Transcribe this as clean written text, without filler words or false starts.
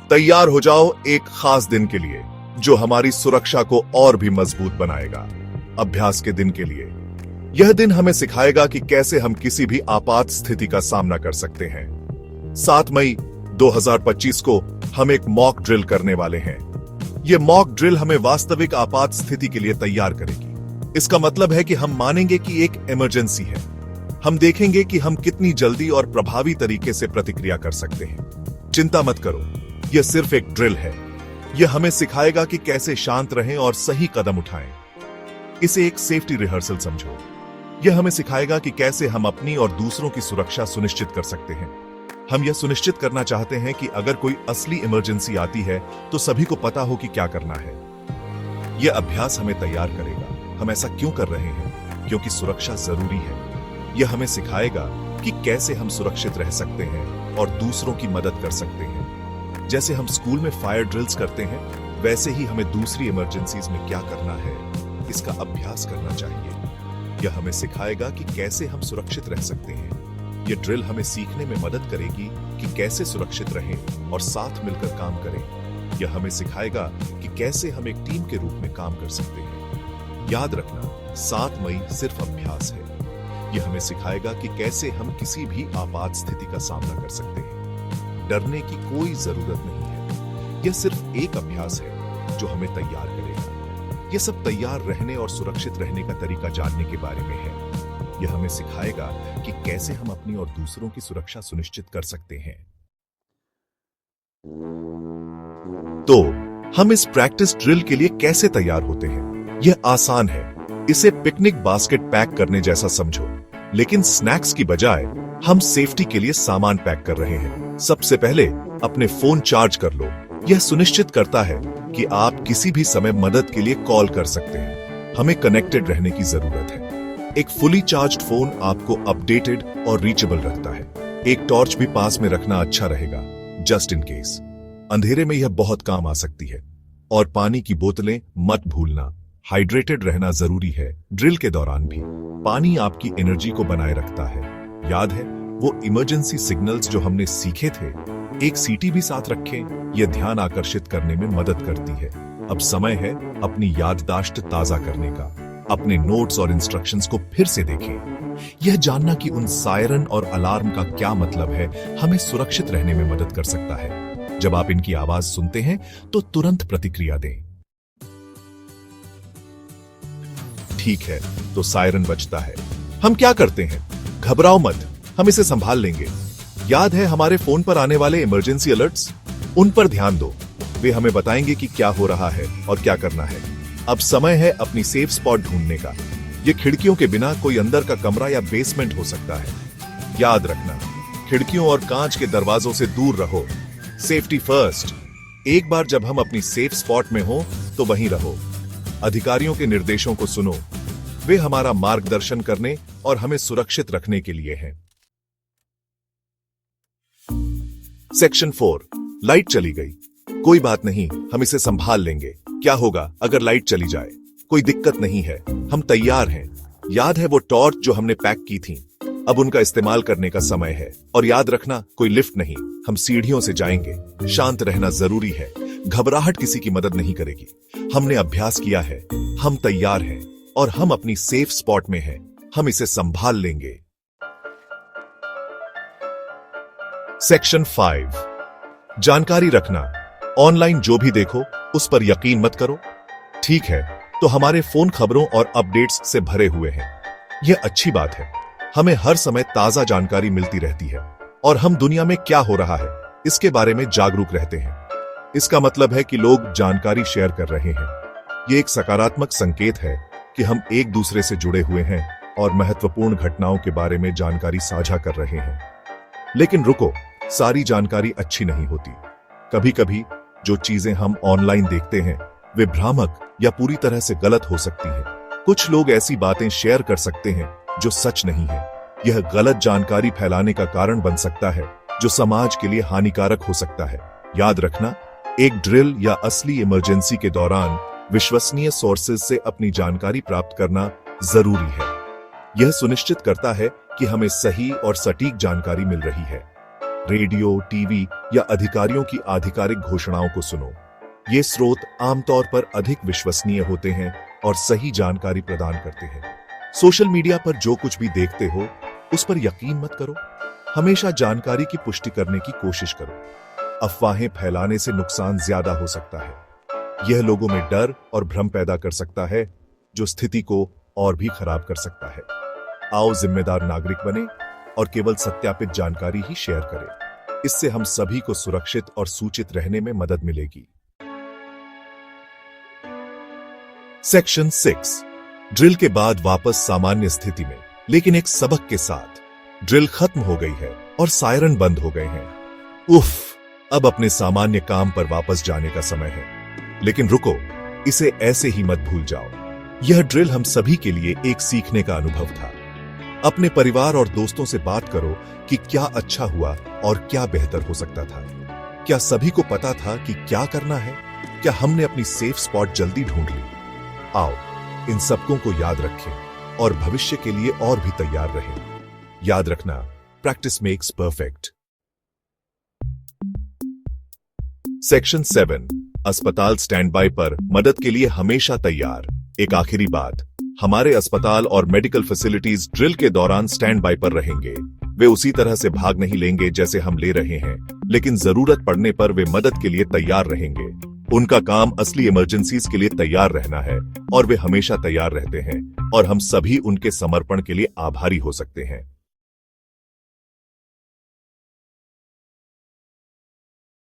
तैयार हो जाओ एक खास दिन के लिए जो हमारी सुरक्षा को और भी मजबूत बनाएगा। अभ्यास के दिन के लिए यह दिन हमें सिखाएगा कि कैसे हम किसी भी आपात स्थिति का सामना कर सकते हैं। 7 मई 2025 को हम एक मॉक ड्रिल करने वाले हैं। यह मॉक ड्रिल हमें वास्तविक आपात स्थिति के लिए तैयार करेगी। इसका मतलब है कि हम मानेंगे कि एक इमरजेंसी है। हम देखेंगे कि हम कितनी जल्दी और प्रभावी तरीके से प्रतिक्रिया कर सकते हैं। चिंता मत करो, यह सिर्फ एक ड्रिल है। यह हमें सिखाएगा कि कैसे शांत रहें और सही कदम उठाएं। इसे एक सेफ्टी रिहर्सल समझो। यह हमें सिखाएगा कि कैसे हम अपनी और दूसरों की सुरक्षा सुनिश्चित कर सकते हैं। हम यह सुनिश्चित करना चाहते हैं कि अगर कोई असली इमरजेंसी आती है तो सभी को पता हो कि क्या करना है। यह अभ्यास हमें तैयार करेगा। हम ऐसा क्यों कर रहे हैं? क्योंकि सुरक्षा जरूरी है। यह हमें सिखाएगा कि कैसे हम सुरक्षित रह सकते हैं और दूसरों की मदद कर सकते हैं। जैसे हम स्कूल में फायर ड्रिल्स करते हैं, वैसे ही हमें दूसरी इमरजेंसीज में क्या करना है, इसका अभ्यास करना चाहिए। यह हमें सिखाएगा कि कैसे हम सुरक्षित रह सकते हैं। यह ड्रिल हमें सीखने में मदद करेगी कि कैसे सुरक्षित रहें और साथ मिलकर काम करें। यह हमें सिखाएगा कि कैसे हम एक टीम के रूप में काम कर सकते हैं। याद रखना, 7 मई सिर्फ अभ्यास है। यह हमें सिखाएगा कि कैसे हम किसी भी आपात स्थिति का सामना कर सकते हैं। डरने की कोई जरूरत नहीं है। यह सिर्फ एक अभ्यास है जो हमें तैयार करेगा। यह सब तैयार रहने और सुरक्षित रहने का तरीका जानने के बारे में है। यह हमें सिखाएगा कि कैसे हम अपनी और दूसरों की सुरक्षा सुनिश्चित कर सकते हैं। तो हम इस प्रैक्टिस ड्रिल के लिए कैसे तैयार होते हैं? यह आसान है। इसे पिकनिक बास्केट पैक करने जैसा समझो, लेकिन स्नैक्स की बजाय हम सेफ्टी के लिए सामान पैक कर रहे हैं। सबसे पहले अपने फोन चार्ज कर लो। यह सुनिश्चित करता है कि आप किसी भी समय मदद के लिए कॉल कर सकते हैं। हमें कनेक्टेड रहने की जरूरत है। एक फुली चार्ज्ड फोन आपको अपडेटेड और रीचेबल रखता है। एक टॉर्च भी पास में रखना अच्छा रहेगा, जस्ट इन केस। अंधेरे में यह बहुत काम आ सकती है। और पानी की बोतलें मत भूलना। हाइड्रेटेड रहना जरूरी है। ड्रिल के दौरान भी पानी आपकी एनर्जी को बनाए रखता है। याद है वो इमरजेंसी सिग्नल्स जो हमने सीखे थे? एक सीटी भी साथ रखें। यह ध्यान आकर्षित करने में मदद करती है। अब समय है अपनी याददाश्त ताजा करने का। अपने नोट्स और इंस्ट्रक्शंस को फिर से देखें। यह जानना कि उन सायरन और अलार्म का क्या मतलब है हमें सुरक्षित रहने में मदद कर सकता है। जब आप इनकी आवाज सुनते हैं तो तुरंत प्रतिक्रिया दें। ठीक है, तो सायरन बजता है। हम क्या करते हैं? घबराओ मत, हम इसे संभाल लेंगे। याद है हमारे फोन पर आने वाले इमरजेंसी अलर्ट्स? उन पर ध्यान दो। वे हमें बताएंगे कि क्या हो रहा है और क्या करना है। अब समय है अपनी सेफ स्पॉट ढूंढने का। ये खिड़कियों के बिना कोई अंदर का कमरा या बेसमेंट हो सकता है। याद रखना, खिड़कियों और कांच के दरवाजों से दूर रहो। Safety first. एक बार जब हम अपनी सेफ स्पॉट में हो तो वहीं रहो। अधिकारियों के निर्देशों को सुनो। वे हमारा मार्गदर्शन करने और हमें सुरक्षित रखने के लिए हैं। सेक्शन 4। लाइट चली गई। कोई बात नहीं, हम इसे संभाल लेंगे। क्या होगा अगर लाइट चली जाए? कोई दिक्कत नहीं है, हम तैयार हैं। याद है वो टॉर्च जो हमने पैक की थी? अब उनका इस्तेमाल करने का समय है। और याद रखना, कोई लिफ्ट नहीं, हम सीढ़ियों से जाएंगे। शांत रहना जरूरी है। घबराहट किसी की मदद नहीं करेगी। हमने अभ्यास किया है, हम तैयार हैं और हम अपनी सेफ स्पॉट में हैं। हम इसे संभाल लेंगे। सेक्शन 5। जानकारी रखना। ऑनलाइन जो भी देखो उस पर यकीन मत करो। ठीक है, तो हमारे फोन खबरों और अपडेट्स से भरे हुए हैं। यह अच्छी बात है। हमें हर समय ताजा जानकारी मिलती रहती है और हम दुनिया में क्या हो रहा है इसके बारे में जागरूक रहते हैं। इसका मतलब है कि लोग जानकारी शेयर कर रहे हैं। यह एक सकारात्मक संकेत है कि हम एक दूसरे से जुड़े हुए हैं और महत्वपूर्ण घटनाओं के बारे में जानकारी साझा कर रहे हैं। लेकिन रुको, सारी जानकारी अच्छी नहीं होती। कभी कभी जो चीजें हम ऑनलाइन देखते हैं वे भ्रामक या पूरी तरह से गलत हो सकती हैं। कुछ लोग ऐसी बातें शेयर कर सकते हैं जो सच नहीं है। यह गलत जानकारी फैलाने का कारण बन सकता है जो समाज के लिए हानिकारक हो सकता है। याद रखना, एक ड्रिल या असली इमरजेंसी के दौरान विश्वसनीय सोर्सेज से अपनी जानकारी प्राप्त करना जरूरी है। यह सुनिश्चित करता है कि हमें सही और सटीक जानकारी मिल रही है। रेडियो, टीवी या अधिकारियों की आधिकारिक घोषणाओं को सुनो। ये स्रोत आमतौर पर अधिक विश्वसनीय होते हैं और सही जानकारी प्रदान करते हैं। सोशल मीडिया पर जो कुछ भी देखते हो, उस पर यकीन मत करो। हमेशा जानकारी की पुष्टि करने की कोशिश करो। अफवाहें फैलाने से नुकसान ज्यादा हो सकता है। यह लोगों में डर और भ्रम पैदा कर सकता है, जो स्थिति को और भी खराब कर सकता है। आओ जिम्मेदार नागरिक बने और केवल सत्यापित जानकारी ही शेयर करें। इससे हम सभी को सुरक्षित और सूचित रहने में मदद मिलेगी। सेक्शन 6, ड्रिल के बाद वापस सामान्य स्थिति में, लेकिन एक सबक के साथ। ड्रिल खत्म हो गई है और सायरन बंद हो गए हैं। उफ, अब अपने सामान्य काम पर वापस जाने का समय है। लेकिन रुको, इसे ऐसे ही मत भूल जाओ। यह ड्रिल हम सभी के लिए एक सीखने का अनुभव था। अपने परिवार और दोस्तों से बात करो कि क्या अच्छा हुआ और क्या बेहतर हो सकता था। क्या सभी को पता था कि क्या करना है? क्या हमने अपनी सेफ स्पॉट जल्दी ढूंढ ली? आओ इन सबकों को याद रखें और भविष्य के लिए और भी तैयार रहें। याद रखना, प्रैक्टिस मेक्स परफेक्ट। सेक्शन 7, अस्पताल स्टैंड बाय पर मदद के लिए हमेशा तैयार। एक आखिरी बात, हमारे अस्पताल और मेडिकल फैसिलिटीज ड्रिल के दौरान स्टैंड बाय पर रहेंगे। वे उसी तरह से भाग नहीं लेंगे जैसे हम ले रहे हैं, लेकिन जरूरत पड़ने पर वे मदद के लिए तैयार रहेंगे। उनका काम असली इमरजेंसीज के लिए तैयार रहना है और वे हमेशा तैयार रहते हैं और हम सभी उनके समर्पण के लिए आभारी हो सकते हैं।